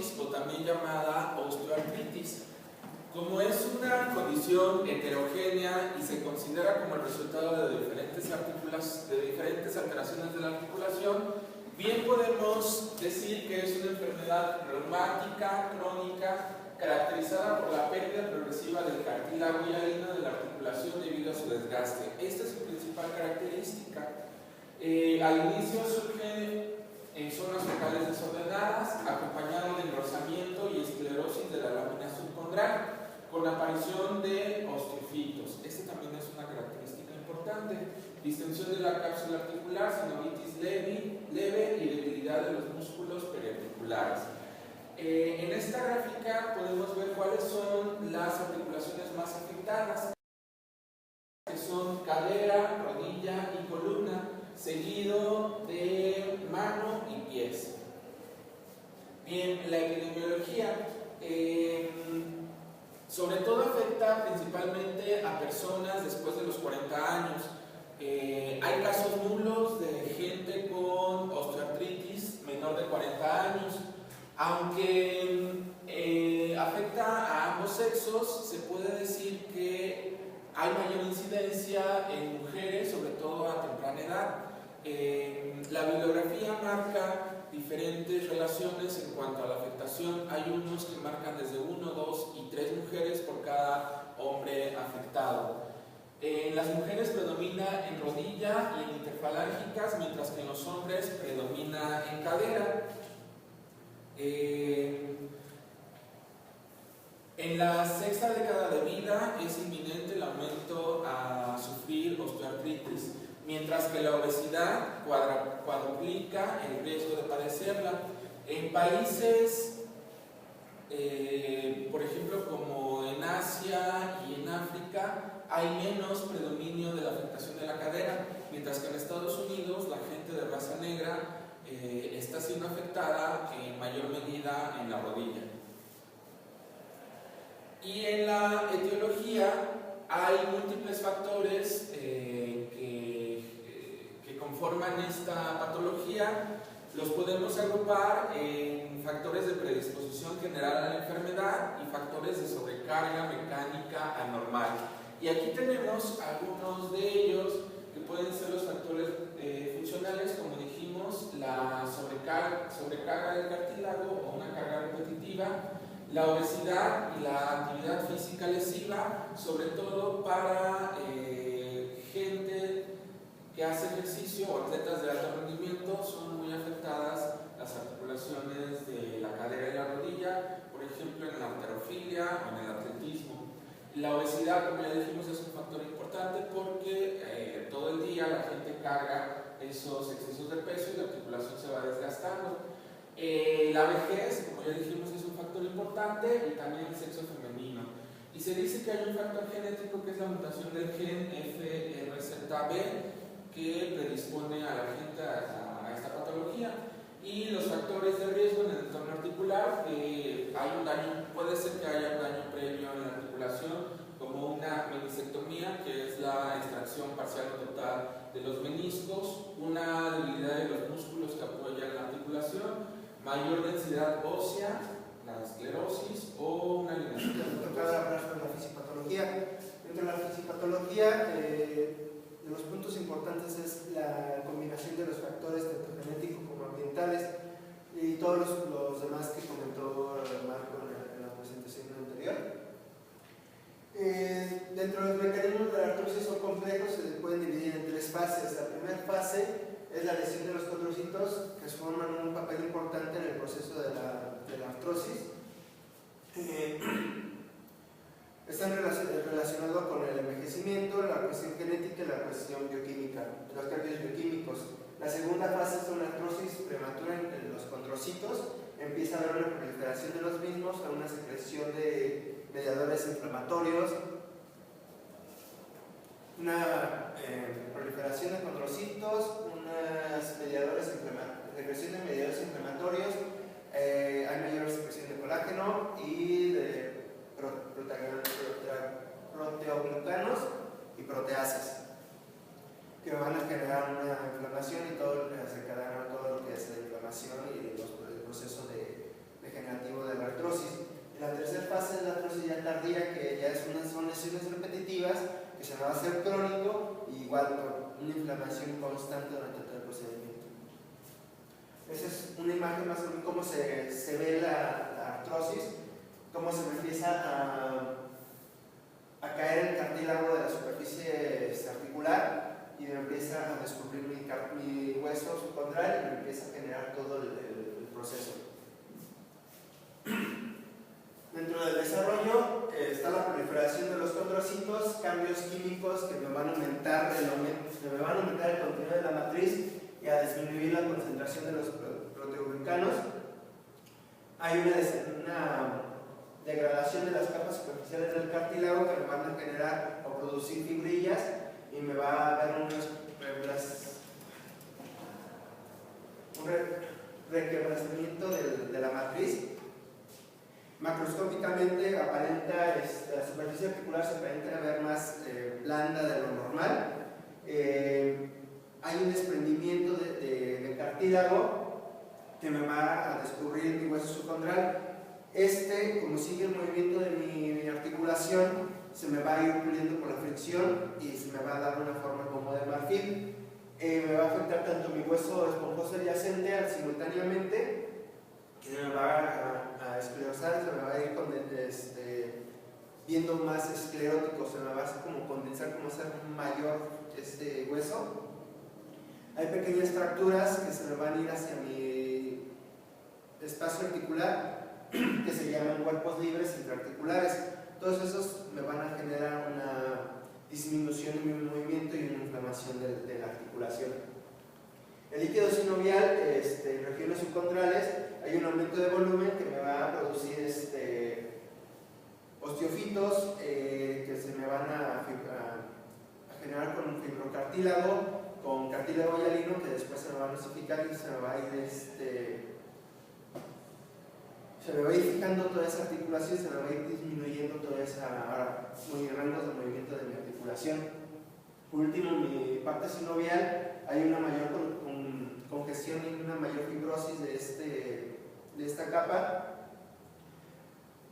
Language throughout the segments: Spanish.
artrosis, o también llamada osteoartritis. Como es una condición heterogénea y se considera como el resultado de diferentes alteraciones de la articulación, bien podemos decir que es una enfermedad reumática crónica caracterizada por la pérdida progresiva del cartílago hialino de la articulación debido a su desgaste. Esta es su principal característica. Al inicio surge en zonas focales desordenadas, acompañado de engrosamiento y esclerosis de la lámina subcondral, con aparición de osteofitos. Esta también es una característica importante. Distensión de la cápsula articular, sinovitis leve y debilidad de los músculos periarticulares. En esta gráfica podemos ver cuáles son las articulaciones más afectadas, que son cadera, rodilla y columna, seguido de mano y pies. Bien, la epidemiología sobre todo afecta principalmente a personas después de los 40 años. Hay casos nulos de gente con osteoartritis menor de 40 años. Aunque afecta a ambos sexos, se puede decir que hay mayor incidencia en mujeres, sobre todo a temprana edad. La bibliografía marca diferentes relaciones en cuanto a la afectación. Hay unos que marcan desde 1, 2 y 3 mujeres por cada hombre afectado. En las mujeres predomina en rodilla y en interfalángicas, mientras que en los hombres predomina en cadera. En la sexta década de vida es inminente el aumento a sufrir osteoartritis, mientras que la obesidad cuadruplica el riesgo de padecerla. En países, por ejemplo, como en Asia y en África, hay menos predominio de la afectación de la cadera, mientras que en Estados Unidos la gente de raza negra está siendo afectada en mayor medida en la rodilla. Y en la etiología hay múltiples factores que conforman esta patología. Los podemos agrupar en factores de predisposición general a la enfermedad y factores de sobrecarga mecánica anormal. Y aquí tenemos algunos de ellos que pueden ser los factores funcionales, como dijimos, la sobrecarga del cartílago o una carga repetitiva, la obesidad y la actividad física lesiva, sobre todo para gente que hace ejercicio o atletas de alto rendimiento. Son muy afectadas las articulaciones de la cadera y la rodilla, por ejemplo en la halterofilia o en el atletismo. La obesidad, como ya dijimos, es un factor importante porque todo el día la gente carga esos excesos de peso y la articulación se va desgastando. La vejez, como ya dijimos, es un factor importante, y también el sexo femenino. Y se dice que hay un factor genético que es la mutación del gen FRZB que predispone a la gente a esta patología. Y los factores de riesgo en el entorno articular, hay un daño, puede ser que haya un daño previo en la articulación, como una meniscectomía, que es la extracción parcial o total de los meniscos, una debilidad de los músculos que apoyan la articulación, mayor densidad ósea, la esclerosis o una alineación. Toca hablar sobre la fisipatología. Dentro de la fisipatología, de los puntos importantes es la combinación de los factores tanto genéticos como ambientales y todos los demás que comentó Marco en la presentación anterior. Dentro de los mecanismos de la artrosis son complejos, se pueden dividir en 3 fases. La primera fase es la lesión de los condrocitos, que forman un papel importante en el proceso de la artrosis. Están relacionados con el envejecimiento, la cuestión genética y la cuestión bioquímica, los cambios bioquímicos. La segunda fase es una artrosis prematura en los condrocitos. Empieza a haber una proliferación de los mismos, a una secreción de mediadores inflamatorios, una proliferación de condrocitos, unas secreción de mediadores inflamatorios, hay mayor secreción de colágeno y de proteoglucanos y proteasas, que van a generar una inflamación y todo lo que desencadena todo lo que es la inflamación y el proceso degenerativo diga que ya son lesiones repetitivas, que se me va a hacer crónico, y igual por una inflamación constante durante todo el procedimiento. Esa es una imagen más o menos cómo se ve la artrosis, cómo se me empieza a caer el cartílago de la superficie articular y me empieza a descubrir mi hueso subcondral y me empieza a generar todo el proceso. Dentro del desarrollo está la proliferación de los condrocitos, cambios químicos que me van a aumentar el contenido de la matriz y a disminuir la concentración de los proteoglicanos. Hay una degradación de las capas superficiales del cartílago que me van a generar o producir fibrillas y me va a dar un requebrantamiento de la matriz. Macroscópicamente aparenta, la superficie articular se aparenta ver más blanda de lo normal. Hay un desprendimiento de cartílago que me va a descubrir mi hueso subcondral. Como sigue el movimiento de mi articulación, se me va a ir puliendo por la fricción y se me va a dar una forma como de marfil. Me va a afectar tanto mi hueso esponjoso adyacente simultáneamente, que me va a esclerosar, se me va a ir viendo más esclerótico, se me va a hacer como condensar, como hacer mayor hueso. Hay pequeñas fracturas que se me van a ir hacia mi espacio articular, que se llaman cuerpos libres intraarticulares. Todos esos me van a generar una disminución de mi movimiento y una inflamación de la articulación. El líquido sinovial, en regiones subcondrales, hay un aumento de volumen que me va a producir osteofitos que se me van a generar con fibrocartílago, con cartílago hialino, que después se me va a osificar y se me va a ir fijando toda esa articulación, se me va a ir disminuyendo toda esa rangos de movimiento de mi articulación. Por último, mi parte sinovial, hay una mayor congestión y una mayor fibrosis de esta capa.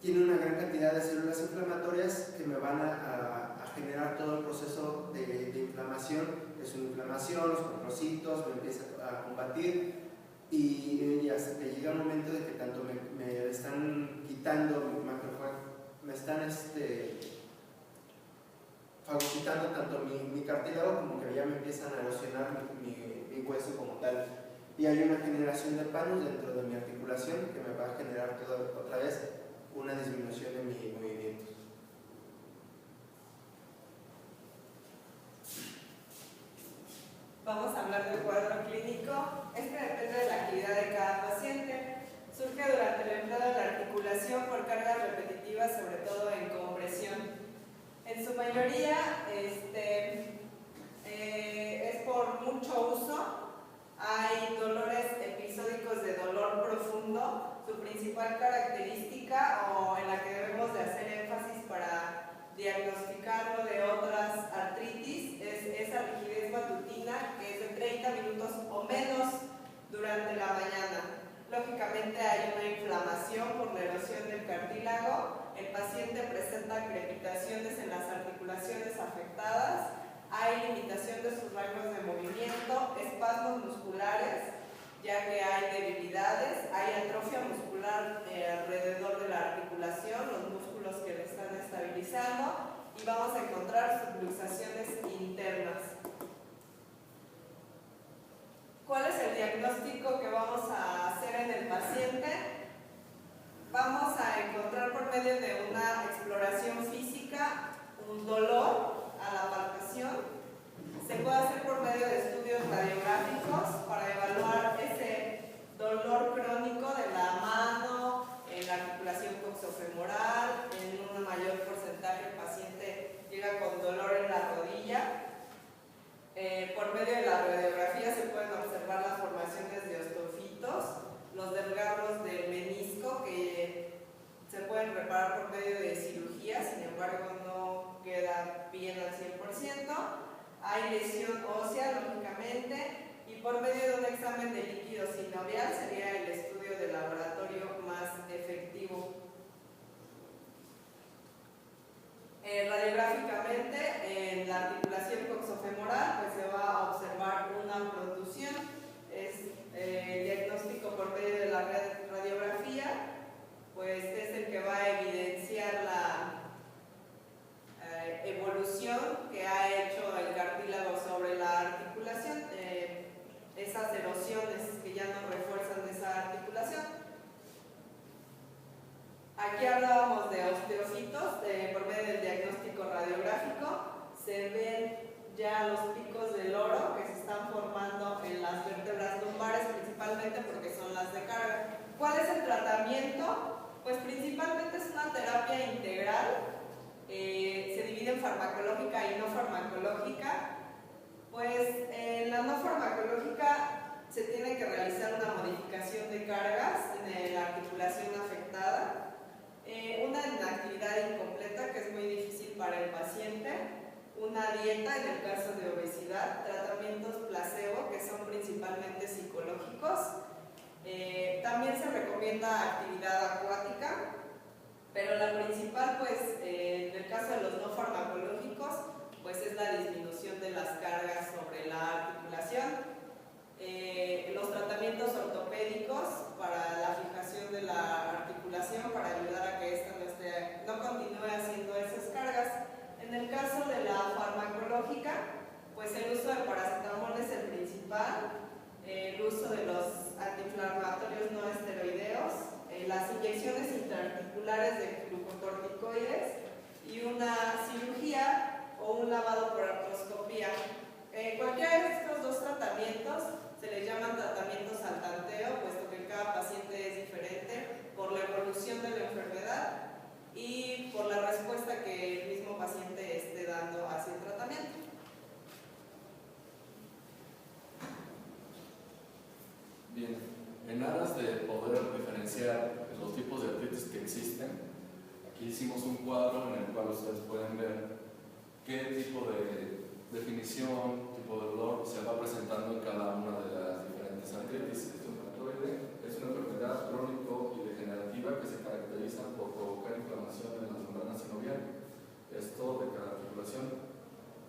Tiene una gran cantidad de células inflamatorias que me van a generar todo el proceso de inflamación. Es una inflamación, los condrocitos me empiezan a combatir y hasta que llega un momento de que tanto me están quitando me están fagocitando tanto mi cartílago como que ya me empiezan a erosionar mi hueso como tal. Y hay una generación de panos dentro de mi articulación que me va a generar otra vez una disminución de mi movimiento. Vamos a hablar del cuadro clínico. Este depende de la actividad de cada paciente. Surge durante el empleo de la articulación por cargas repetitivas, sobre todo en compresión. En su mayoría es por mucho uso. Hay dolores episódicos de dolor profundo. Su principal característica, o en la que debemos de hacer énfasis para diagnosticarlo de otras artritis, es esa rigidez matutina que es de 30 minutos o menos durante la mañana. Lógicamente hay una inflamación por la erosión del cartílago. El paciente presenta crepitaciones en las articulaciones afectadas. Hay limitación de sus rangos de movimiento, espasmos musculares, ya que hay debilidades, hay atrofia muscular alrededor de la articulación, los músculos que le están estabilizando, y vamos a encontrar subluxaciones internas. ¿Cuál es el diagnóstico que vamos a hacer en el paciente? Vamos a encontrar por medio de una exploración física un dolor a la palpación. Se puede hacer por medio de estudios radiográficos para evaluar ese dolor crónico de la mano, en la articulación coxofemoral. En un mayor porcentaje el paciente llega con dolor en la rodilla. Por medio de la radiografía se pueden observar las formaciones de osteofitos, los desgarros del menisco que se pueden reparar por medio de cirugía, sin embargo no queda bien al 100%. Hay lesión ósea, lógicamente, y por medio de un examen de líquido sinovial sería el estudio de laboratorio más efectivo. Aquí hablábamos de osteocitos, por medio del diagnóstico radiográfico, se ven ya los picos del loro que se están formando en las vértebras lumbares, principalmente porque son las de carga. ¿Cuál es el tratamiento? Pues principalmente es una terapia integral, se divide en farmacológica y no farmacológica. Pues en la no farmacológica se tiene que realizar una modificación de cargas en la articulación afectada, una inactividad incompleta que es muy difícil para el paciente, una dieta en el caso de obesidad, tratamientos placebo que son principalmente psicológicos. También se recomienda actividad acuática, pero la principal, pues, en el caso de los no farmacológicos, pues es la disminución de las cargas sobre la articulación. Los tratamientos ortopédicos para la fijación de la articulación, para ayudar a que ésta no continúe haciendo esas cargas. En el caso de la farmacológica, pues el uso de paracetamol es el principal, el uso de los antiinflamatorios no esteroideos, las inyecciones intraarticulares de glucocorticoides y una cirugía o un lavado por artroscopía. Cualquiera de estos dos tratamientos se les llaman tratamientos al tanteo, puesto que cada paciente es diferente por la evolución de la enfermedad y por la respuesta que el mismo paciente esté dando hacia el tratamiento. Bien, en aras de poder diferenciar los tipos de artritis que existen, aquí hicimos un cuadro en el cual ustedes pueden ver qué tipo de definición, tipo de dolor se va presentando en cada una de las diferentes artritis. Es una enfermedad crónico y degenerativa que se caracteriza por provocar inflamación en las membranas sinoviales. Esto de cada articulación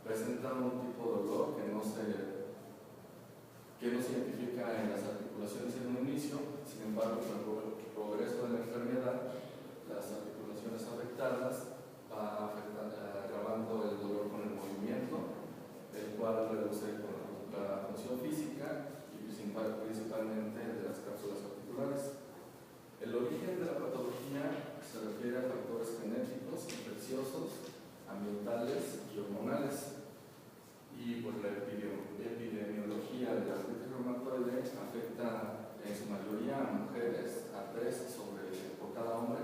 presenta un tipo de dolor que no se identifica en las articulaciones en un inicio. Sin embargo, con el progreso de la enfermedad, las articulaciones afectadas va agravando el dolor con el movimiento, el cual reduce la función física y principalmente de las cápsulas articulares. El origen de la patología se refiere a factores genéticos, infecciosos, ambientales y hormonales. Y pues la epidemiología de la artritis reumatoide afecta en su mayoría a mujeres, a 3 por cada hombre,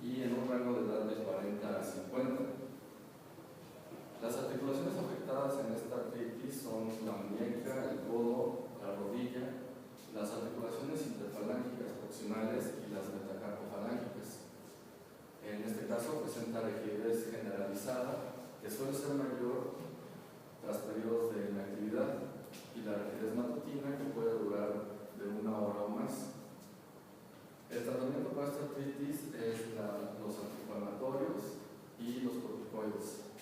y en un rango de edad de 40 a 50. Las articulaciones afectadas en esta artritis son la muñeca, el codo, la rodilla, las articulaciones interfalángicas proximales y las metacarpofalángicas. En este caso presenta rigidez generalizada, que suele ser mayor tras periodos de inactividad, y la rigidez matutina, que puede durar de 1 hora o más. El tratamiento para esta artritis es los antiinflamatorios y los corticoides.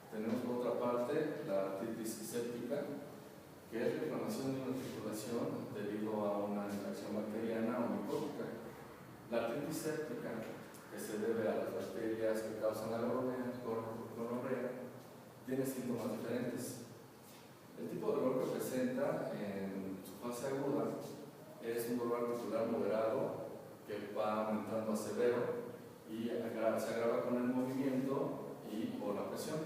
Tenemos por otra parte la artritis séptica, que es la inflamación de una articulación debido a una infección bacteriana o micótica. La artritis séptica, que se debe a las bacterias que causan la gonorrea, tiene síntomas diferentes. El tipo de dolor que presenta en su fase aguda es un dolor articular moderado que va aumentando a severo y se agrava con el movimiento y por la presión.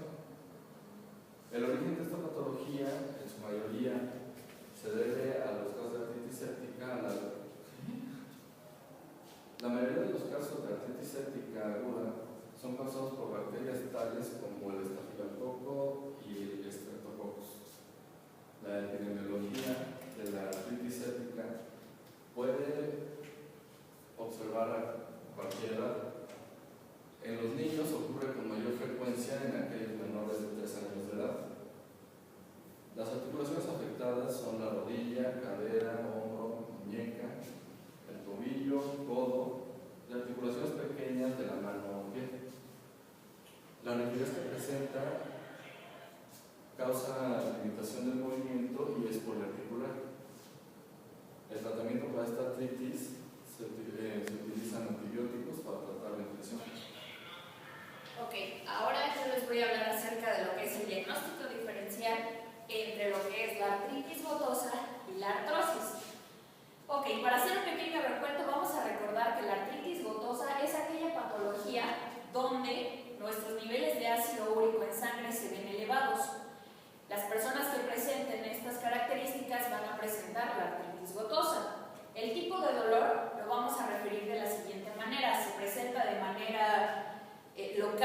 El origen de esta patología, en su mayoría, se debe a los casos de artritis séptica. La mayoría de los casos de artritis séptica aguda son causados por bacterias tales como el estafilococo y el streptococcus. La epidemiología de la artritis séptica puede observar a cualquier edad. En los niños ocurre con mayor frecuencia en aquellos menores de 3 años de edad. Las articulaciones afectadas son la rodilla, cadera, hombro, muñeca, el tobillo, codo y articulaciones pequeñas de la mano o pie. La rigidez que presenta causa limitación del movimiento y es poliarticular. El tratamiento para esta artritis se utilizan antibióticos para tratar la infección. Ok, ahora yo les voy a hablar acerca de lo que es el diagnóstico diferencial entre lo que es la artritis gotosa y la artrosis. Ok, para hacer un pequeño recuento vamos a recordar que la artritis gotosa es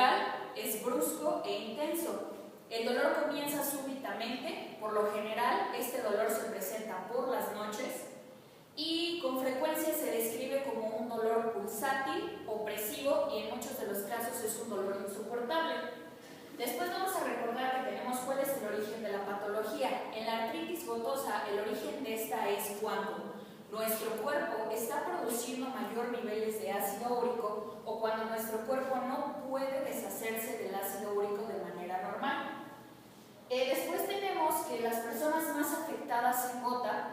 local es brusco e intenso. El dolor comienza súbitamente, por lo general este dolor se presenta por las noches y con frecuencia se describe como un dolor pulsátil, opresivo y en muchos de los casos es un dolor insoportable. Después vamos a recordar que tenemos cuál es el origen de la patología. En la artritis gotosa el origen de esta es cuando nuestro cuerpo está produciendo mayor niveles de ácido úrico o cuando nuestro cuerpo no puede deshacerse del ácido úrico de manera normal. Después tenemos que las personas más afectadas en gota,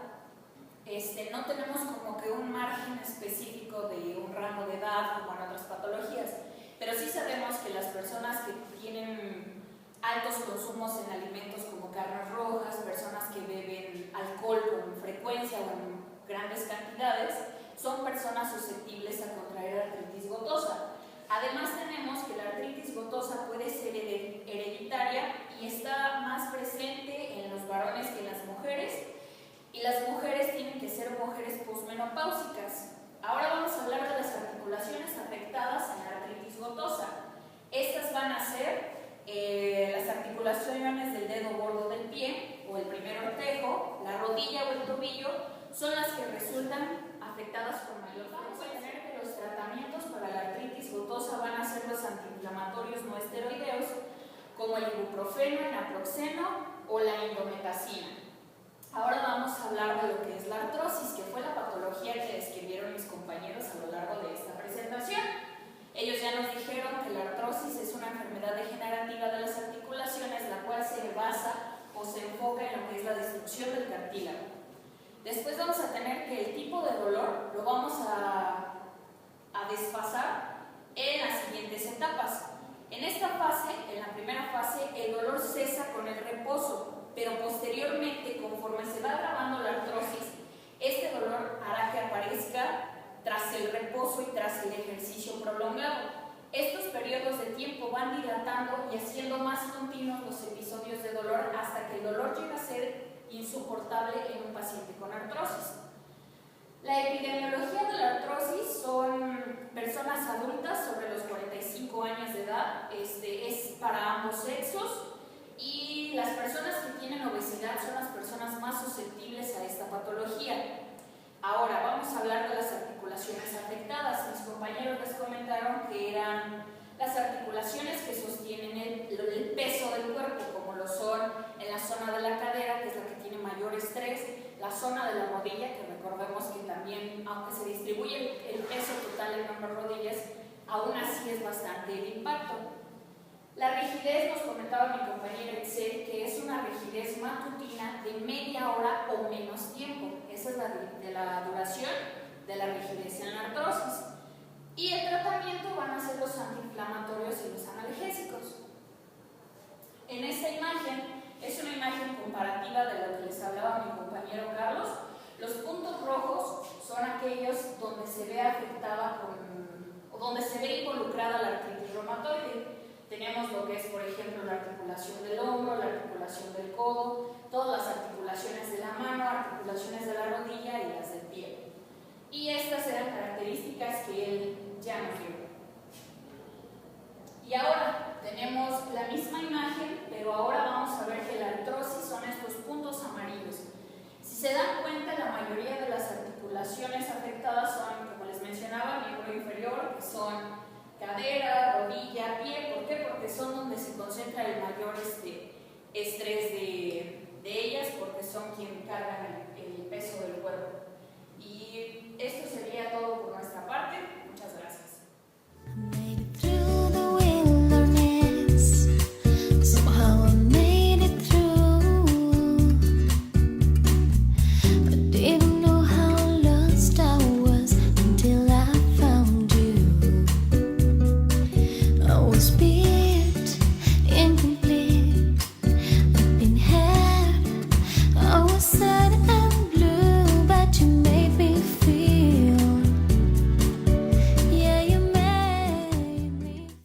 no tenemos como que un margen específico de un rango de edad como en otras patologías, pero sí sabemos que las personas que tienen altos consumos en alimentos como carnes rojas, personas que beben alcohol con frecuencia o en grandes cantidades, son personas susceptibles a contraer artritis gotosa. Además tenemos que la artritis gotosa puede ser hereditaria y está más presente en los varones que en las mujeres, y las mujeres tienen que ser mujeres posmenopáusicas. Ahora vamos a hablar de las articulaciones afectadas en la artritis gotosa. Estas van a ser las articulaciones del dedo gordo del pie o el primer ortejo, la rodilla o el tobillo, son las que resultan afectadas con mayor frecuencia. Los tratamientos para la artritis gotosa van a ser los antiinflamatorios no esteroideos como el ibuprofeno, el naproxeno o la indometacina. Ahora vamos a hablar de lo que es la artrosis, que fue la patología que describieron mis compañeros a lo largo de esta presentación. Ellos ya nos dijeron que la artrosis es una enfermedad degenerativa de las articulaciones, la cual se basa o se enfoca en lo que es la destrucción del cartílago. Después vamos a tener que el tipo de dolor lo vamos a desfasar en las siguientes etapas. En esta fase, en la primera fase, el dolor cesa con el reposo, pero posteriormente, conforme se va agravando la artrosis, este dolor hará que aparezca tras el reposo y tras el ejercicio prolongado. Estos periodos de tiempo van dilatando y haciendo más continuos los episodios de dolor hasta que el dolor llega a ser insoportable en un paciente con artrosis. La epidemiología de la artrosis son personas adultas sobre los 45 años de edad, es para ambos sexos, y las personas que tienen obesidad son las personas más susceptibles a esta patología. Ahora vamos a hablar de las articulaciones afectadas. Mis compañeros les comentaron que eran las articulaciones que sostienen el peso del cuerpo, como lo son en la zona de la cadera, que es la que tiene mayor estrés, la zona de la rodilla, que recordemos que también, aunque se distribuye el peso total en ambas rodillas, aún así es bastante el impacto. La rigidez, nos comentaba mi compañera Excel, que es una rigidez matutina de media hora o menos tiempo. Esa es la duración de la rigidez en la artrosis. Y el tratamiento van a ser los antiinflamatorios y los analgésicos. En esta imagen, es una imagen comparativa de lo que les hablaba mi compañero Carlos. Los puntos rojos son aquellos donde se ve afectada o donde se ve involucrada la artritis reumatoide. Tenemos lo que es, por ejemplo, la articulación del hombro, la articulación del codo, todas las articulaciones de la mano, articulaciones de la rodilla y las del pie. Y estas eran características que él ya nos dio. Y ahora tenemos la misma imagen, pero ahora vamos a ver que la artrosis son estos puntos amarillos. Si se dan cuenta, la mayoría de las articulaciones afectadas son, como les mencionaba, miembro inferior, que son cadera, rodilla, pie. ¿Por qué? Porque son donde se concentra el mayor estrés de ellas, porque son quienes cargan el peso del cuerpo. Y esto sería todo por